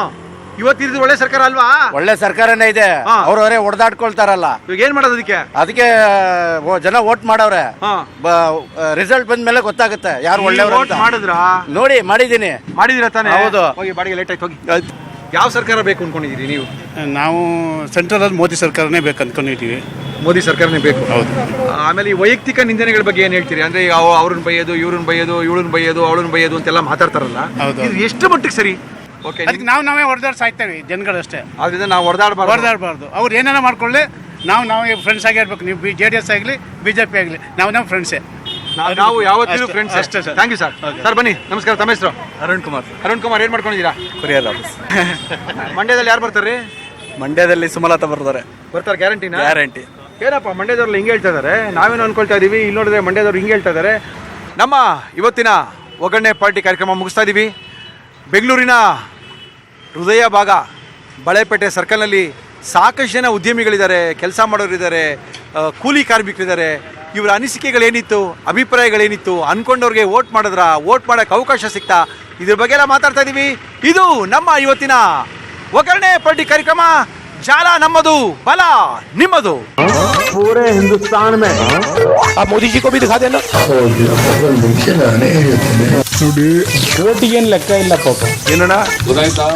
ಇವತ್ತಿದ್ದು ಒಳ್ಳೆ ಸರ್ಕಾರ ಅಲ್ವಾ? ಒಳ್ಳೆ ಸರ್ಕಾರನೇ ಇದೆ. ಅವ್ರವರೇ ಹೊಡೆದಾಡ್ಕೊಳ್ತಾರಲ್ಲ. ಈಗ ಏನ್ ಮಾಡೋದು ಅದಕ್ಕೆ ಜನ ವೋಟ್ ಮಾಡವ್ರೆ. ರಿಸಲ್ಟ್ ಬಂದ್ಮೇಲೆ ಗೊತ್ತಾಗುತ್ತೆ ಯಾರು ಒಳ್ಳೆಯವರು ಅಂತ. ಮಾಡಿದ್ರ? ನೋಡಿ, ಮಾಡಿದೀರಾ ತಾನೆ? ಹೌದು. ಹೋಗಿ ಬಾಡಿಗೆ ಲೇಟ್ ಆಯ್ತು, ಹೋಗಿ. ಯಾವ ಸರ್ಕಾರ ಬೇಕು ಅನ್ಕೊಂಡಿದ್ದೀರಿ ನೀವು? ನಾವು ಸೆಂಟ್ರಲ್ ಅಲ್ಲಿ ಮೋದಿ ಸರ್ಕಾರನೇ ಬೇಕು ಅನ್ಕೊಂಡಿದ್ದೀವಿ. ಮೋದಿ ಸರ್ಕಾರನೇ ಬೇಕು. ಹೌದು. ಆಮೇಲೆ ಈ ವೈಯಕ್ತಿಕ ನಿಂದನೆಗಳ ಬಗ್ಗೆ ಏನ್ ಹೇಳ್ತೀರಿ? ಅಂದ್ರೆ ಅವ್ರನ್ನ ಬೈಯೋದು, ಇವ್ರನ್ನ ಬೈಯೋದು, ಇವಳನ್ನ ಬೈಯೋದು, ಅವಳನ್ನ ಬೈಯೋದು ಅಂತೆಲ್ಲ ಮಾತಾಡ್ತಾರಲ್ಲ, ಇದು ಎಷ್ಟು ಮಟ್ಟಿಗೆ ಸರಿ? ಓಕೆ, ಅದಕ್ಕೆ ನಾವೇ ಹೊಡೆದಾಡ್ ಸಾಯ್ತೇವೆ ಜನಗಳಷ್ಟೇ. ಅದರಿಂದ ನಾವು ಹೊಡೆದಾಡಬಾರ್ದು. ಅವ್ರು ಏನೇನ ಮಾಡ್ಕೊಳ್ಳಿ, ನಾವೇ ಫ್ರೆಂಡ್ಸ್ ಆಗೇ ಇರ್ಬೇಕು. ನೀವು JDS ಆಗಲಿ, BJP ಆಗಲಿ, ನಾವು ಫ್ರೆಂಡ್ಸೇ. ನಾವು ಯಾವತ್ತಿಗೂ ಫ್ರೆಂಡ್ಸ್ ಅಷ್ಟೇ sir. Thank you sir. Sir ಬನ್ನಿ. ನಮಸ್ಕಾರ. ತಮ್ಮ ಹೆಸರು? ಅರುಣ್ ಕುಮಾರ್. ಏನ್ ಮಾಡ್ಕೊಂಡಿದ್ದೀರಾ? Courier office. ಮಂಡ್ಯದಲ್ಲಿ ಯಾರು ಬರ್ತಾರೆ? ಮಂಡ್ಯದಲ್ಲಿ ಸುಮಲತಾ ಬರ್ತಾರೆ. ಗ್ಯಾರಂಟಿನಾ? ಗ್ಯಾರಂಟಿ. ಏನಪ್ಪ ಮಂಡ್ಯದವ್ರಲ್ಲಿ ಹಿಂಗೆ ಹೇಳ್ತಾ ಇದ್ದಾರೆ, ನಾವೇನು ಅನ್ಕೊಳ್ತಾ ಇದೀವಿ, ಇಲ್ಲಿ ನೋಡಿದ್ರೆ ಮಂಡ್ಯದವ್ರು ಹಿಂಗೆ ಹೇಳ್ತಾ ಇದ್ದಾರೆ. ನಮ್ಮ ಇವತ್ತಿನ ಒಗ್ಗರಣೆ ಪಾರ್ಟಿ ಕಾರ್ಯಕ್ರಮ ಮುಗಿಸ್ತಾ ಇದ್ದೀವಿ. ಬೆಂಗಳೂರಿನ ಹೃದಯ ಭಾಗ ಬಳೆಪೇಟೆ ಸರ್ಕಲ್ನಲ್ಲಿ ಸಾಕಷ್ಟು ಜನ ಉದ್ಯಮಿಗಳಿದ್ದಾರೆ, ಕೆಲಸ ಮಾಡೋರಿದ್ದಾರೆ, ಕೂಲಿ ಕಾರ್ಮಿಕರಿದ್ದಾರೆ. ಇವರ ಅನಿಸಿಕೆಗಳೇನಿತ್ತು, ಅಭಿಪ್ರಾಯಗಳೇನಿತ್ತು, ಅನ್ಕೊಂಡವ್ರಿಗೆ ವೋಟ್ ಮಾಡಿದ್ರ, ವೋಟ್ ಮಾಡೋಕ್ಕೆ ಅವಕಾಶ ಸಿಗ್ತಾ, ಇದ್ರ ಬಗ್ಗೆ ಎಲ್ಲ ಮಾತಾಡ್ತಾ ಇದ್ದೀವಿ. ಇದು ನಮ್ಮ ಇವತ್ತಿನ ಒಗ್ಗರಣೆ ಪಾರ್ಟಿ ಕಾರ್ಯಕ್ರಮ. ಜಾಲ ನಮ್ಮದು, ಬಲ ನಿಮ್ಮದು. पूरे हिंदुस्तान में आप मोदी जी को भी दिखा देना. ನೋಡಿ, ವೋಟಿಗೇನು ಲೆಕ್ಕ ಇಲ್ಲ ಪಾಪ. ಏನಣ್ಣ ಗೊತ್ತಾಯ್ತಾ?